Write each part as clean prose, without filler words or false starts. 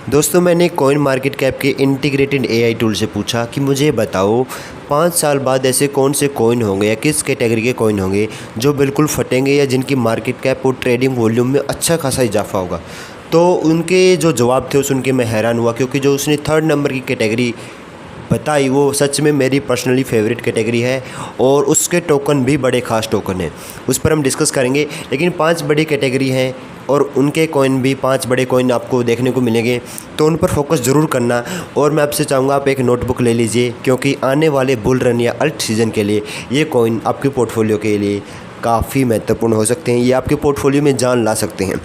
दोस्तों, मैंने coin market cap के इंटीग्रेटेड एआई टूल से पूछा कि मुझे बताओ 5 साल बाद ऐसे कौन से कॉइन होंगे या किस कैटेगरी के कॉइन होंगे जो बिल्कुल फटेंगे या जिनकी मार्केट कैप और ट्रेडिंग वॉल्यूम में अच्छा खासा इजाफा होगा। तो उनके जो जवाब थे सुन के मैं हैरान हुआ, क्योंकि जो उसने 3rd नंबर की कैटेगरी बताई वो सच में मेरी पर्सनली फेवरेट कैटेगरी है और उसके टोकन भी बड़े ख़ास टोकन हैं। उस पर हम डिस्कस करेंगे। लेकिन 5 बड़ी कैटेगरी हैं और उनके कॉइन भी 5 बड़े कॉइन आपको देखने को मिलेंगे, तो उन पर फोकस ज़रूर करना। और मैं आपसे चाहूँगा आप एक नोटबुक ले लीजिए, क्योंकि आने वाले बुल रन या अल्ट सीज़न के लिए ये कॉइन आपके पोर्टफोलियो के लिए काफ़ी महत्वपूर्ण हो सकते हैं। ये आपके पोर्टफोलियो में जान ला सकते हैं।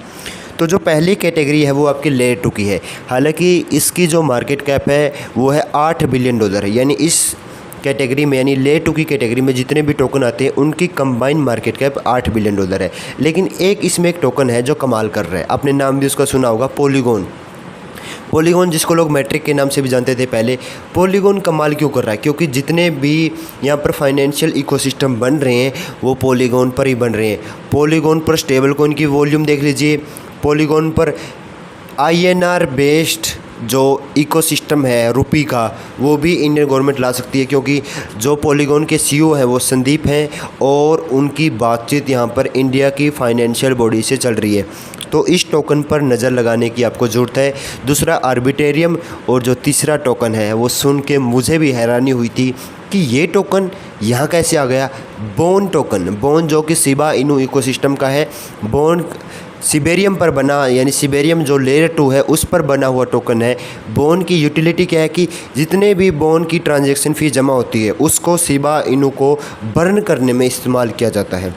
तो जो पहली कैटेगरी है वो आपकी लेयर 2 की है। हालांकि इसकी जो मार्केट कैप है वो है $8 बिलियन है। यानी इस कैटेगरी में, यानी लेयर 2 की कैटेगरी में जितने भी टोकन आते हैं उनकी कंबाइंड मार्केट कैप $8 बिलियन है। लेकिन इसमें एक टोकन है जो कमाल कर रहा है। आपने नाम भी उसका सुना होगा, पॉलीगॉन। पॉलीगॉन जिसको लोग मैट्रिक के नाम से भी जानते थे पहले। पॉलीगॉन कमाल क्यों कर रहा है? क्योंकि जितने भी यहाँ पर फाइनेंशियल इकोसिस्टम बन रहे हैं वो पॉलीगॉन पर ही बन रहे हैं। पॉलीगॉन पर स्टेबल कॉइन की वॉल्यूम देख लीजिए। पॉलीगॉन पर INR बेस्ड जो इकोसिस्टम है रुपी का, वो भी इंडियन गवर्नमेंट ला सकती है, क्योंकि जो पॉलीगॉन के CEO हैं वो संदीप हैं और उनकी बातचीत यहाँ पर इंडिया की फाइनेंशियल बॉडी से चल रही है। तो इस टोकन पर नज़र लगाने की आपको ज़रूरत है। दूसरा आर्बिट्रेरियम, और जो तीसरा टोकन है वो सुन के मुझे भी हैरानी हुई थी कि ये टोकन यहाँ कैसे आ गया। बोन टोकन, बोन जो कि शिबा इनू इकोसिस्टम का है। बोन सिबेरियम पर बना, यानी सिबेरियम जो लेयर 2 है उस पर बना हुआ टोकन है। बोन की यूटिलिटी क्या है कि जितने भी बोन की ट्रांजैक्शन फ़ी जमा होती है उसको शिबा इनू को बर्न करने में इस्तेमाल किया जाता है।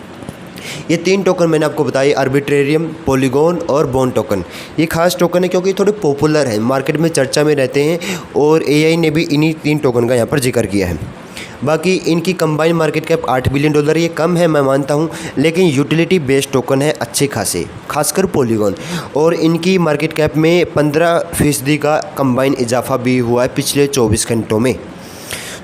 ये 3 टोकन मैंने आपको बताए, आर्बिट्रेरियम, पॉलीगॉन और बोन टोकन। ये खास टोकन है क्योंकि थोड़े पॉपुलर हैं, मार्केट में चर्चा में रहते हैं और AI ने भी इन्हीं 3 टोकन का यहाँ पर जिक्र किया है। बाकी इनकी कंबाइंड मार्केट कैप $8 बिलियन, ये कम है मैं मानता हूँ, लेकिन यूटिलिटी बेस्ड टोकन है अच्छे खासे, खासकर पॉलीगॉन। और इनकी मार्केट कैप में 15% का कंबाइंड इजाफा भी हुआ है पिछले 24 घंटों में।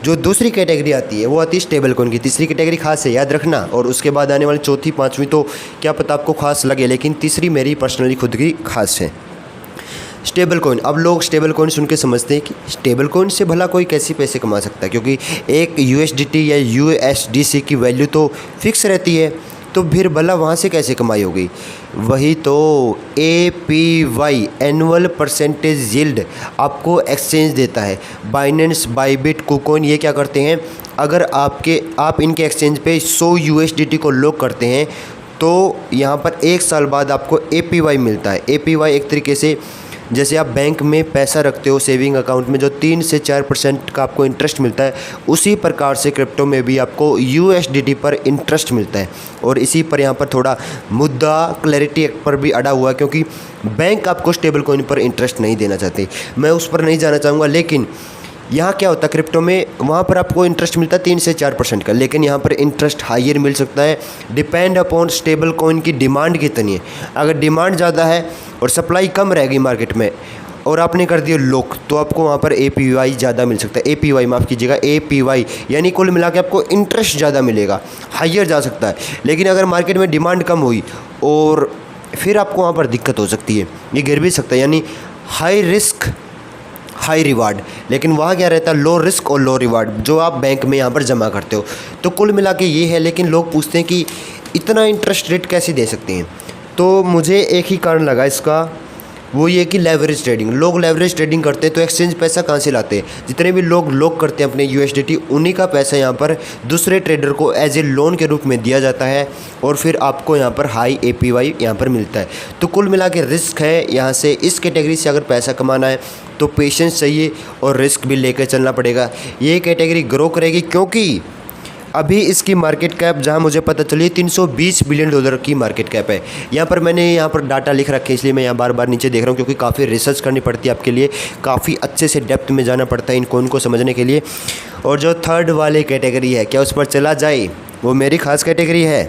जो दूसरी कैटेगरी आती है वो आती है स्टेबल कॉइन की। तीसरी कैटेगरी खास है, याद रखना, और उसके बाद आने वाली चौथी, 5वीं तो क्या पता आपको खास लगे, लेकिन तीसरी मेरी पर्सनली खुद की खास है, स्टेबल कॉइन। अब लोग स्टेबल कॉइन सुन के समझते हैं कि स्टेबल कॉइन से भला कोई कैसे पैसे कमा सकता है, क्योंकि एक USDT या USDC की वैल्यू तो फिक्स रहती है, तो फिर भला वहाँ से कैसे कमाई होगी। वही तो APY, एनुअल परसेंटेज यील्ड, आपको एक्सचेंज देता है। बाइनेंस, बाइबिट, कुकॉइन ये क्या करते हैं, अगर आप इनके एक्सचेंज पे 100 USDT को लॉक करते हैं तो यहाँ पर 1 साल बाद आपको APY मिलता है। APY एक तरीके से जैसे आप बैंक में पैसा रखते हो सेविंग अकाउंट में, जो 3 से 4% का आपको इंटरेस्ट मिलता है, उसी प्रकार से क्रिप्टो में भी आपको USDT पर इंटरेस्ट मिलता है। और इसी पर यहाँ पर थोड़ा मुद्दा क्लैरिटी पर भी अड़ा हुआ है, क्योंकि बैंक आपको स्टेबल कॉइन पर इंटरेस्ट नहीं देना चाहते। मैं उस पर नहीं जाना चाहूँगा, लेकिन यहाँ क्या होता है क्रिप्टो में, वहाँ पर आपको इंटरेस्ट मिलता है 3 से 4% का, लेकिन यहाँ पर इंटरेस्ट हायर मिल सकता है। डिपेंड अपॉन स्टेबल कॉइन की डिमांड कितनी है। अगर डिमांड ज़्यादा है और सप्लाई कम रहेगी मार्केट में और आपने कर दिया लॉक, तो आपको वहाँ पर APY ज़्यादा मिल सकता है। APY माफ़ कीजिएगा, APY यानी कुल मिला के आपको इंटरेस्ट ज़्यादा मिलेगा, हायर जा सकता है। लेकिन अगर मार्केट में डिमांड कम हुई और फिर आपको वहाँ पर दिक्कत हो सकती है, ये गिर भी सकता है। यानी हाई रिस्क हाई रिवार्ड, लेकिन वहाँ क्या रहता है, लो रिस्क और लो रिवार्ड, जो आप बैंक में यहाँ पर जमा करते हो। तो कुल मिला के ये है। लेकिन लोग पूछते हैं कि इतना इंटरेस्ट रेट कैसे दे सकते हैं, तो मुझे एक ही कारण लगा इसका, वो ये कि लेवरेज ट्रेडिंग। लोग लेवरेज ट्रेडिंग करते हैं तो एक्सचेंज पैसा कहाँ से लाते हैं, जितने भी लोग लॉक करते हैं अपने USDT, उन्हीं का पैसा यहाँ पर दूसरे ट्रेडर को एज ए लोन के रूप में दिया जाता है और फिर आपको यहाँ पर हाई APY यहाँ पर मिलता है। तो कुल मिला के रिस्क है यहाँ से। इस कैटेगरी से अगर पैसा कमाना है तो पेशेंस चाहिए और रिस्क भी लेकर चलना पड़ेगा। ये कैटेगरी ग्रो करेगी क्योंकि अभी इसकी मार्केट कैप जहां मुझे पता चली $320 बिलियन की मार्केट कैप है। यहाँ पर मैंने यहाँ पर डाटा लिख रखे, इसलिए मैं यहाँ बार बार नीचे देख रहा हूँ, क्योंकि काफ़ी रिसर्च करनी पड़ती है आपके लिए, काफ़ी अच्छे से डेप्थ में जाना पड़ता है इन कॉइन को समझने के लिए। और जो 3rd वाली कैटेगरी है, क्या उस पर चला जाए, वो मेरी खास कैटेगरी है।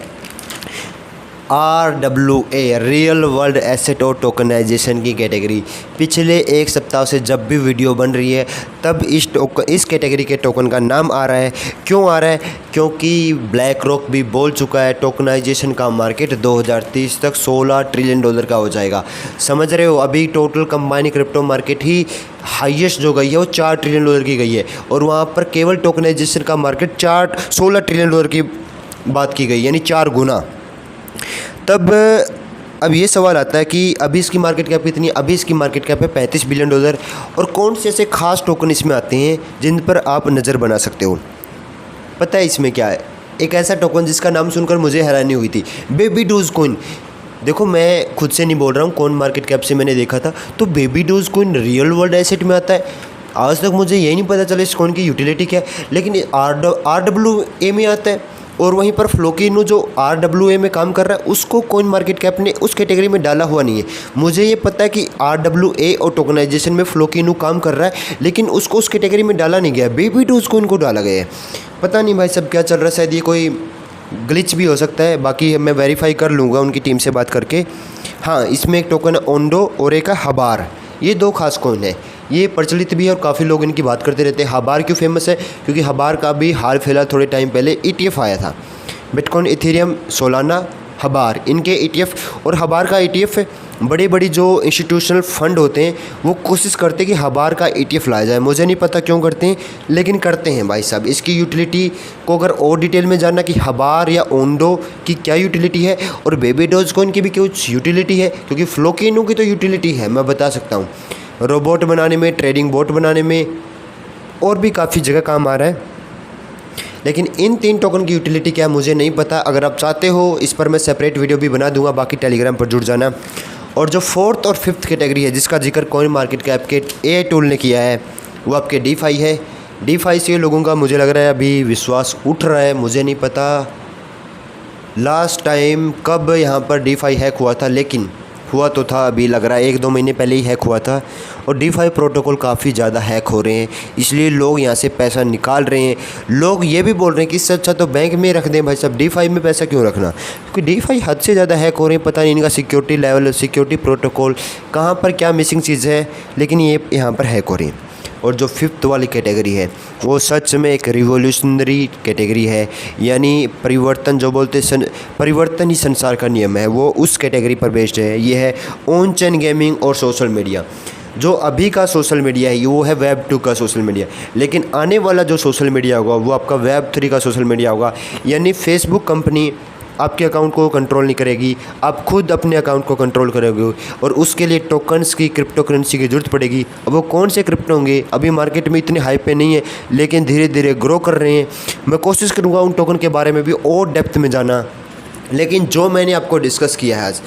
RWA रियल वर्ल्ड एसेट और टोकनाइजेशन की कैटेगरी। पिछले एक सप्ताह से जब भी वीडियो बन रही है तब इस कैटेगरी के टोकन का नाम आ रहा है। क्यों आ रहा है? क्योंकि ब्लैक रॉक भी बोल चुका है टोकनाइजेशन का मार्केट 2030 तक $16 ट्रिलियन का हो जाएगा। समझ रहे हो? अभी टोटल कंबाइंड क्रिप्टो मार्केट ही हाईएस्ट जो गई है वो $4 ट्रिलियन की गई है और वहाँ पर केवल टोकनाइजेशन का मार्केट $16 ट्रिलियन की बात की गई, यानी 4 गुना। तब अब ये सवाल आता है कि अभी इसकी मार्केट कैप कितनी है? अभी इसकी मार्केट कैप है $35 बिलियन। और कौन से ऐसे खास टोकन इसमें आते हैं जिन पर आप नज़र बना सकते हो? पता है इसमें क्या है? एक ऐसा टोकन जिसका नाम सुनकर मुझे हैरानी हुई थी, बेबी डोज कॉइन। देखो, मैं खुद से नहीं बोल रहा हूँ, कौन मार्केट कैप से मैंने देखा था। तो baby dose coin real world asset में आता है। आज तक मुझे यही नहीं पता चला इस कॉइन की यूटिलिटी क्या है, लेकिन RWA में आता है। और वहीं पर फ्लोकिनो जो RWA में काम कर रहा है उसको कॉइन मार्केट कैप ने उस कैटेगरी में डाला हुआ नहीं है। मुझे ये पता है कि RWA और टोकनाइजेशन में फ्लोकिनो काम कर रहा है, लेकिन उसको उस कैटेगरी में डाला नहीं गया। बेबी डोज कॉइन को डाला गया है। पता नहीं भाई सब क्या चल रहा है, शायद ये कोई ग्लिच भी हो सकता है। बाकी मैं वेरीफाई कर लूँगा उनकी टीम से बात करके। हाँ, इसमें एक टोकन है ओंडो और एक है हबार। ये 2 खास कॉइन है, ये प्रचलित भी है और काफ़ी लोग इनकी बात करते रहते हैं। हबार क्यों फेमस है? क्योंकि हबार का भी हाल फिलहाल थोड़े टाइम पहले ETF आया था, बिटकॉइन, इथेरियम, सोलाना, हबार, इनके ETF। और हबार का ETF बड़ी बड़ी जो इंस्टीट्यूशनल फंड होते हैं वो कोशिश करते हैं कि हबार का ETF लाया जाए। मुझे नहीं पता क्यों करते हैं, लेकिन करते हैं भाई साहब। इसकी यूटिलिटी को अगर और डिटेल में जानना कि हबार या ओंडो की क्या यूटिलिटी है और बेबी डोज कॉइन की भी कुछ यूटिलिटी है, क्योंकि फ्लोकिनो की तो यूटिलिटी है, मैं बता सकता हूँ। रोबोट बनाने में, ट्रेडिंग बोट बनाने में और भी काफ़ी जगह काम आ रहा है। लेकिन इन 3 टोकन की यूटिलिटी क्या है मुझे नहीं पता। अगर आप चाहते हो इस पर मैं सेपरेट वीडियो भी बना दूंगा, बाकी टेलीग्राम पर जुड़ जाना। और जो 4th और 5th कैटेगरी है जिसका जिक्र कॉइन मार्केट कैप के AI टूल ने किया है वो आपके DeFi है। DeFi से लोगों का मुझे लग रहा है अभी विश्वास उठ रहा है। मुझे नहीं पता लास्ट टाइम कब यहाँ पर DeFi हैक हुआ था, लेकिन हुआ तो था। अभी लग रहा है 1-2 महीने पहले ही हैक हुआ था। और DeFi प्रोटोकॉल काफ़ी ज़्यादा हैक हो रहे हैं, इसलिए लोग यहाँ से पैसा निकाल रहे हैं। लोग ये भी बोल रहे हैं कि इससे अच्छा तो बैंक में रख दें भाई साहब, DeFi में पैसा क्यों रखना? क्योंकि DeFi हद से ज़्यादा हैक हो रहे हैं। पता नहीं इनका सिक्योरिटी लेवल, सिक्योरिटी प्रोटोकॉल कहाँ पर क्या मिसिंग चीज़ है, लेकिन ये यहाँ पर हैक हो रही है। और जो 5th वाली कैटेगरी है वो सच में एक रिवोल्यूशनरी कैटेगरी है, यानी परिवर्तन जो बोलते परिवर्तन ही संसार का नियम है, वो उस कैटेगरी पर बेस्ड है। ये है ऑन चेन गेमिंग और सोशल मीडिया। जो अभी का सोशल मीडिया है वो है Web 2 का सोशल मीडिया, लेकिन आने वाला जो सोशल मीडिया होगा वो आपका Web 3 का सोशल मीडिया होगा। यानी फेसबुक कंपनी आपके अकाउंट को कंट्रोल नहीं करेगी, आप खुद अपने अकाउंट को कंट्रोल करोगे और उसके लिए टोकन्स की, क्रिप्टो करेंसी की ज़रूरत पड़ेगी। अब वो कौन से क्रिप्टो होंगे? अभी मार्केट में इतने हाई पे नहीं है, लेकिन धीरे धीरे ग्रो कर रहे हैं। मैं कोशिश करूँगा उन टोकन के बारे में भी और डेप्थ में जाना, लेकिन जो मैंने आपको डिस्कस किया है आज,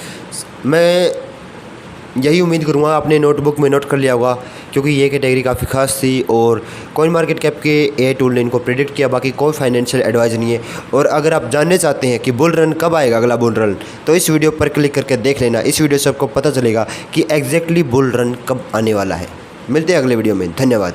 मैं यही उम्मीद करूँगा आपने नोटबुक में नोट कर लिया होगा, क्योंकि ये कैटेगरी काफ़ी खास थी और कॉइन मार्केट कैप के AI टूल ने इनको प्रेडिक्ट किया। बाकी कोई फाइनेंशियल एडवाइस नहीं है। और अगर आप जानने चाहते हैं कि बुल रन कब आएगा, अगला बुल रन, तो इस वीडियो पर क्लिक करके देख लेना। इस वीडियो से आपको पता चलेगा कि एग्जैक्टली बुल रन कब आने वाला है। मिलते हैं अगले वीडियो में। धन्यवाद।